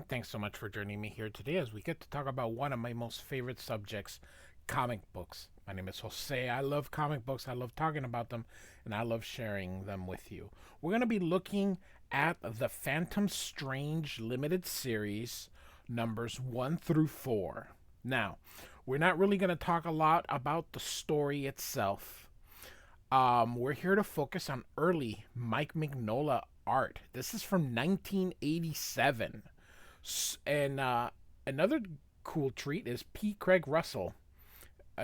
everyone. Thanks so much for joining me here today as we get to talk about one of my most favorite subjects, comic books. My name is Jose. I love comic books. I love talking about them, and I love sharing them with you. We're going to be looking at the Phantom Strange limited series, numbers 1 through 4. Now, we're not really going to talk a lot about the story itself. We're here to focus on early Mike Mignola art. This is from 1987. And another cool treat is P. Craig Russell,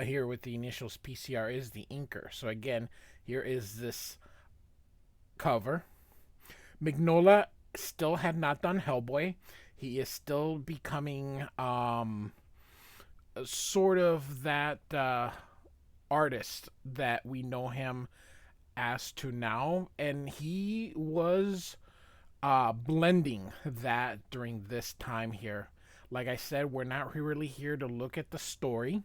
here with the initials PCR, is the inker. So, again, here is this cover. Mignola still had not done Hellboy. He is still becoming sort of that artist that we know him as to now, and he was blending that during this time here. Like I said, we're not really here to look at the story.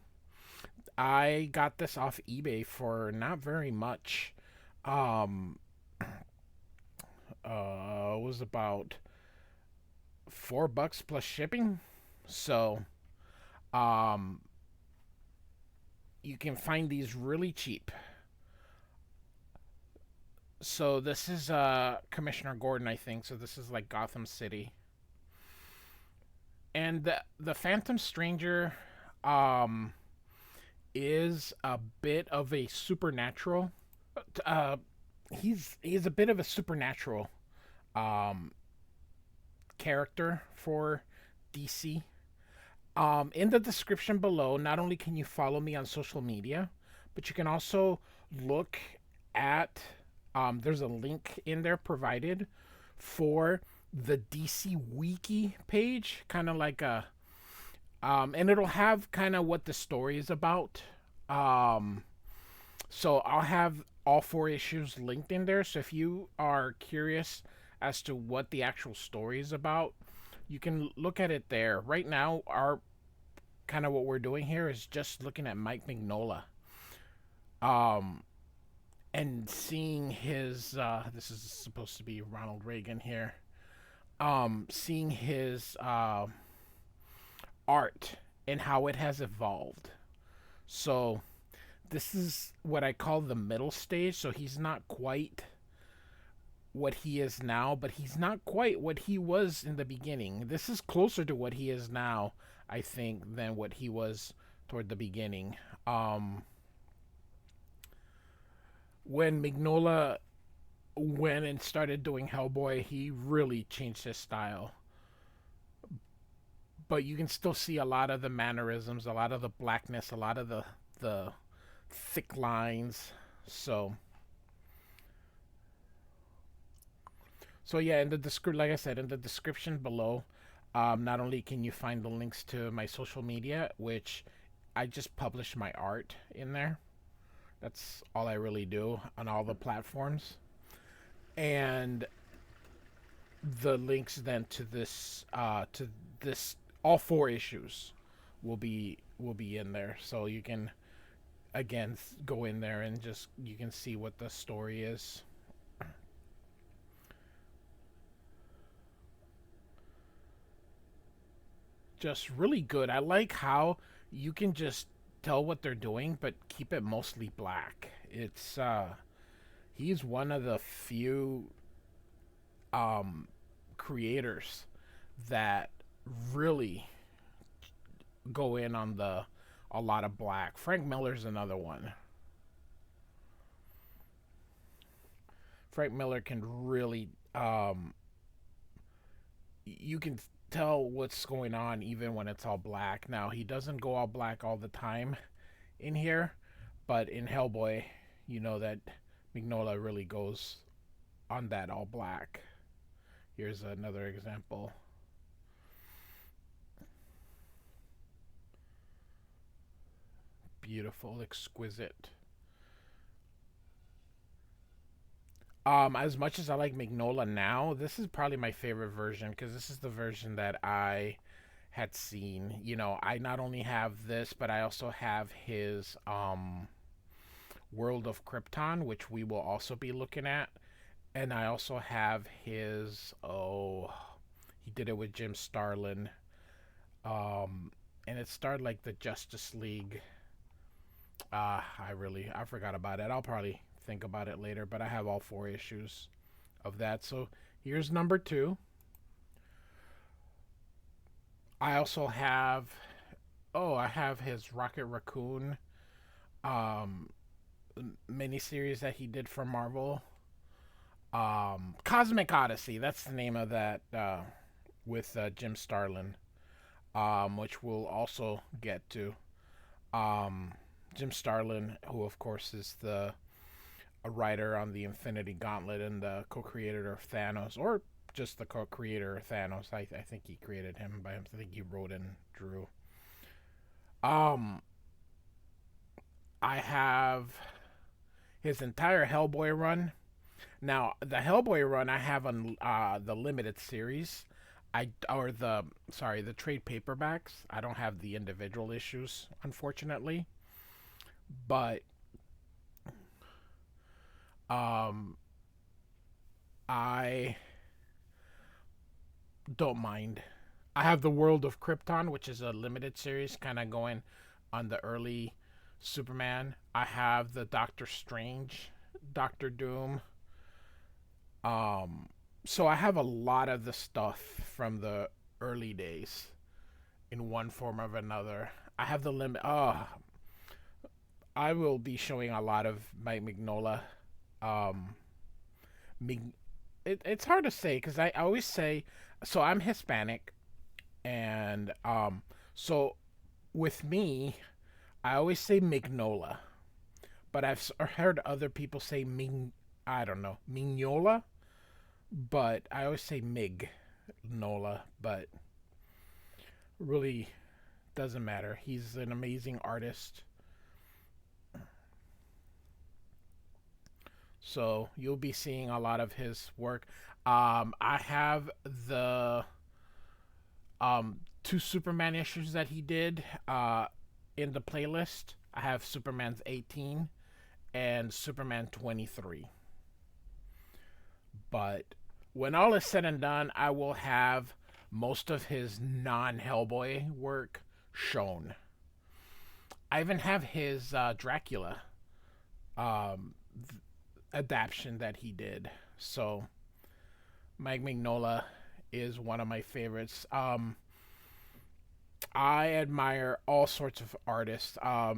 I got this off eBay for not very much. Um, it was about $4 plus shipping. So, um, you can find these really cheap. So this is Commissioner Gordon, I think. So this is like Gotham City, and the Phantom Stranger um, is a bit of a supernatural. Uh, he's a bit of a supernatural um, character for DC. In the description below, not only can you follow me on social media, but you can also look at. There's a link in there provided for the DC Wiki page, kind of like a, and it'll have kind of what the story is about. Um, so I'll have all four issues linked in there. So if you are curious as to what the actual story is about, you can look at it there. Right now, our kind of what we're doing here is just looking at Mike Mignola. Um, and seeing his this is supposed to be Ronald Reagan here. Seeing his art and how it has evolved. So this is what I call the middle stage. So he's not quite what he is now, but he's not quite what he was in the beginning. This is closer to what he is now, I think, than what he was toward the beginning. When Mignola went and started doing Hellboy, he really changed his style. But you can still see a lot of the mannerisms, a lot of the blackness, a lot of the thick lines. So yeah, in the like I said, in the description below, not only can you find the links to my social media, which I just publish my art in there. That's all I really do on all the platforms. And the links then to this all four issues will be in there, so you can again go in there and just you can see what the story is. Just really good. I like how you can just tell what they're doing but keep it mostly black. It's he's one of the few um creators that really go in on the a lot of black. Frank Miller's another one. Frank Miller can really you can tell what's going on even when it's all black. Now, he doesn't go all black all the time in here, but in Hellboy, you know that Mignola really goes on that all black. Here's another example. Beautiful, exquisite. As much as I like Mignola now, this is probably my favorite version because this is the version that I had seen. You know, I not only have this, but I also have his World of Krypton, which we will also be looking at, and I also have his He did it with Jim Starlin. Um, and it started like the Justice League. I forgot about it. I'll probably think about it later, but I have all four issues of that. So here's number two. I also have I have his Rocket Raccoon um miniseries that he did for Marvel. Cosmic Odyssey, that's the name of that with Jim Starlin, which we'll also get to. Um, Jim Starlin, who of course is the a writer on the Infinity Gauntlet and the co-creator of Thanos, or just the co-creator of Thanos. I think he created him by him. I think he wrote and drew. Um, I have his entire Hellboy run. Now, the Hellboy run I have on the limited series. The trade paperbacks. I don't have the individual issues, unfortunately. But um, I don't mind. I have the World of Krypton, which is a limited series, kind of going on the early Superman. I have the Doctor Strange, Doctor Doom. Um, so I have a lot of the stuff from the early days in one form or another. I have the limit. I will be showing a lot of my Mignola. Um, Mig- it's hard to say because I always say so. I'm Hispanic, and so with me, I always say Mignola, but heard other people say I don't know, Mignola, but I always say Mig Nola, but really doesn't matter. He's an amazing artist. So you'll be seeing a lot of his work. I have the two Superman issues that he did in the playlist. I have Superman's 18 and Superman 23. But when all is said and done, I will have most of his non Hellboy work shown. I even have his Dracula um, adaptation that he did. So Mike Mignola is one of my favorites. I admire all sorts of artists. I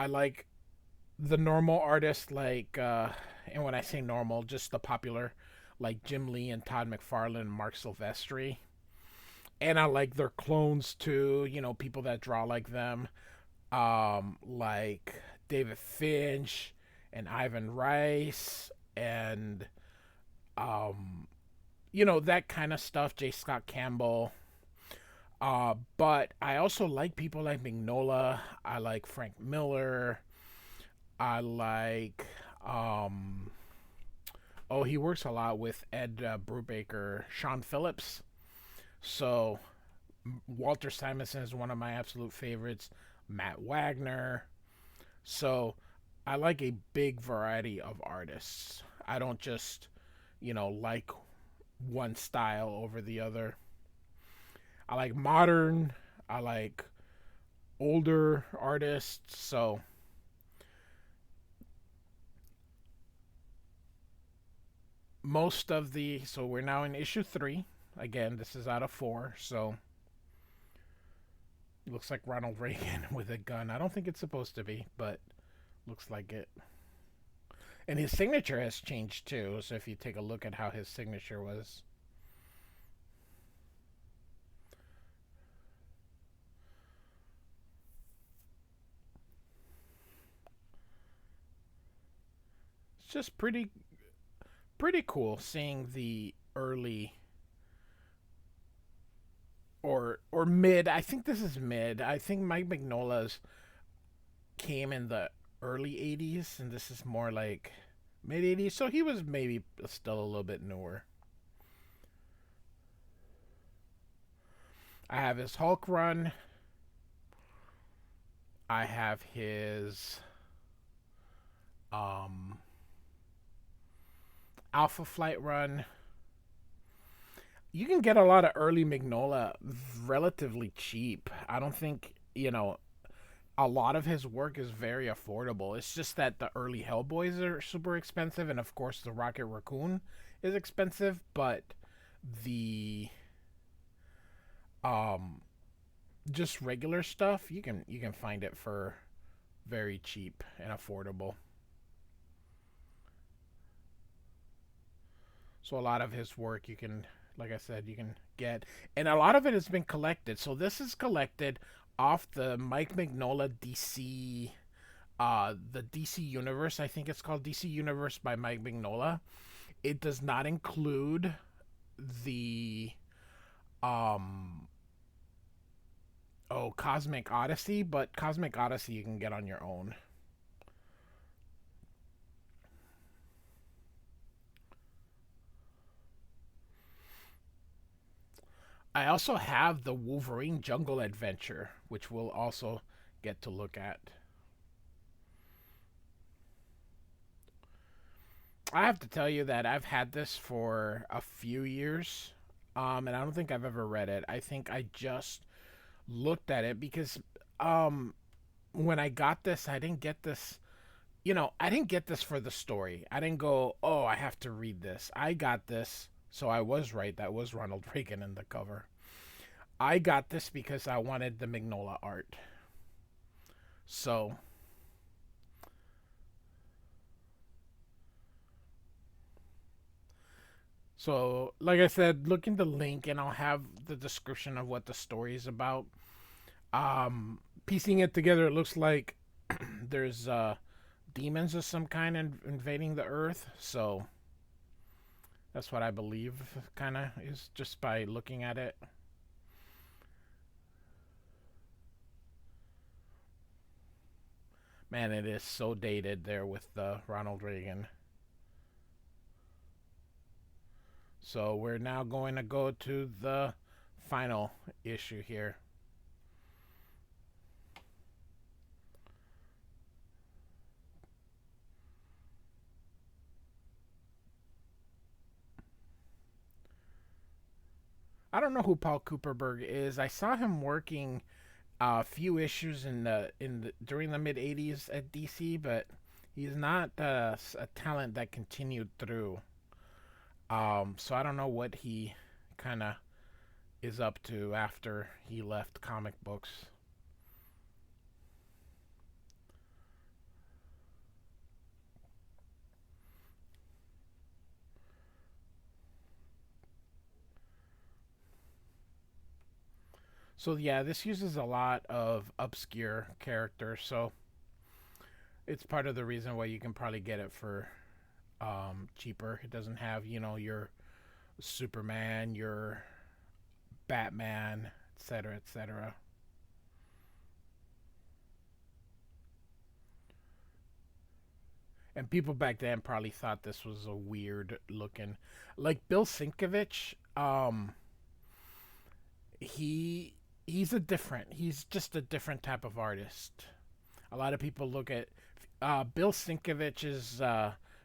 like the normal artists, and when I say normal, just the popular, like Jim Lee and Todd McFarlane and Mark Silvestri. And I like their clones too, people that draw like them, like David Finch and Ivan Rice and um, that kind of stuff. J. Scott Campbell. But I also like people like Mignola. I like Frank Miller. I like. Um, he works a lot with Ed Brubaker, Sean Phillips. So Walter Simonson is one of my absolute favorites. Matt Wagner. So I like a big variety of artists. I don't just, like one style over the other. I like modern. I like older artists. So we're now in issue 3. Again, this is out of 4. So it looks like Ronald Reagan with a gun. I don't think it's supposed to be, but looks like it. And his signature has changed too. So if you take a look at how his signature was, it's just pretty cool seeing the early or mid. I think this is mid. I think Mike Mignola's came in the early 80s and this is more like mid 80s. So he was maybe still a little bit newer. I have his Hulk run. I have his um Alpha Flight run. You can get a lot of early Mignola relatively cheap. I don't think, a lot of his work is very affordable. It's just that the early Hellboys are super expensive, and of course the Rocket Raccoon is expensive. But the um, just regular stuff, you can find it for very cheap and affordable. So a lot of his work you can, like I said, you can get, and a lot of it has been collected. So this is collected off the Mike Mignola DC, the DC Universe. I think it's called DC Universe by Mike Mignola. It does not include the um Cosmic Odyssey, but Cosmic Odyssey you can get on your own. I also have the Wolverine Jungle Adventure, which we'll also get to look at. I have to tell you that I've had this for a few years, and I don't think I've ever read it. I think I just looked at it because um, when I got this, I didn't get this. I didn't get this for the story. I didn't go, oh, I have to read this. I got this, so I was right. That was Ronald Reagan in the cover. I got this because I wanted the Mignola art. So, like I said, look in the link, and I'll have the description of what the story is about. Piecing it together, it looks like there's demons of some kind invading the Earth. So that's what I believe, kind of, is just by looking at it. Man, it is so dated there with Ronald Reagan. So we're now going to go to the final issue here. I don't know who Paul Cooperberg is. I saw him working a few issues in the during the mid '80s at DC, but he's not a talent that continued through. So I don't know what he kind of is up to after he left comic books. So yeah, this uses a lot of obscure characters, so it's part of the reason why you can probably get it for cheaper. It doesn't have, your Superman, your Batman, etc., etc. And people back then probably thought this was a weird looking, like Bill Sienkiewicz. He he's just a different type of artist. A lot of people look at Bill Sienkiewicz's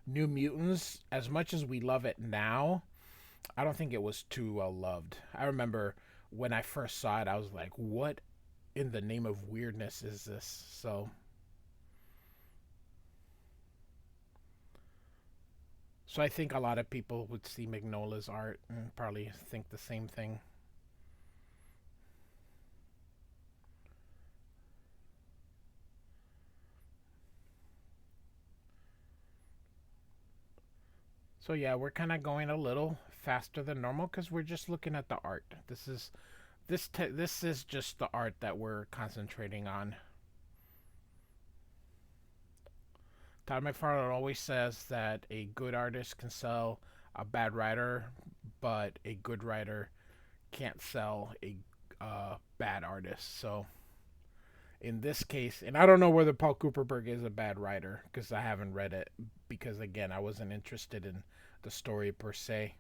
New Mutants. As much as we love it now, I don't think it was too well loved. I remember when I first saw it, I was like, "What in the name of weirdness is this?" So I think a lot of people would see Mignola's art and probably think the same thing. So yeah, we're kind of going a little faster than normal because we're just looking at the art. This is just the art that we're concentrating on. Todd McFarlane always says that a good artist can sell a bad writer, but a good writer can't sell a bad artist. So in this case, and I don't know whether Paul Cooperberg is a bad writer because I haven't read it because again I wasn't interested in the story per se.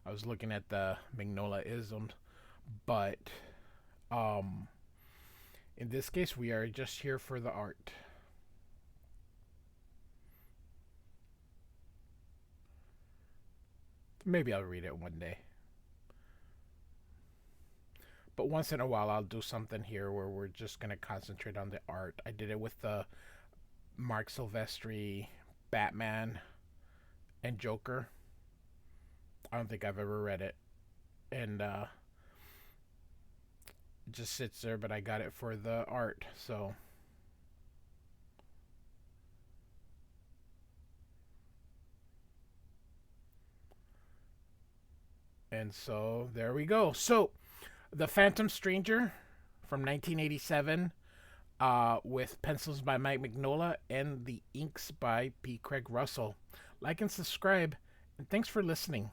I was looking at the Mignola isms, but um, in this case we are just here for the art. Maybe I'll read it one day. But once in a while, I'll do something here where we're just gonna concentrate on the art. I did it with the Mark Silvestri Batman and Joker. I don't think I've ever read it, and it just sits there. But I got it for the art, so there we go. So the Phantom Stranger from 1987, with pencils by Mike Mignola and the inks by P. Craig Russell. Like and subscribe, and thanks for listening.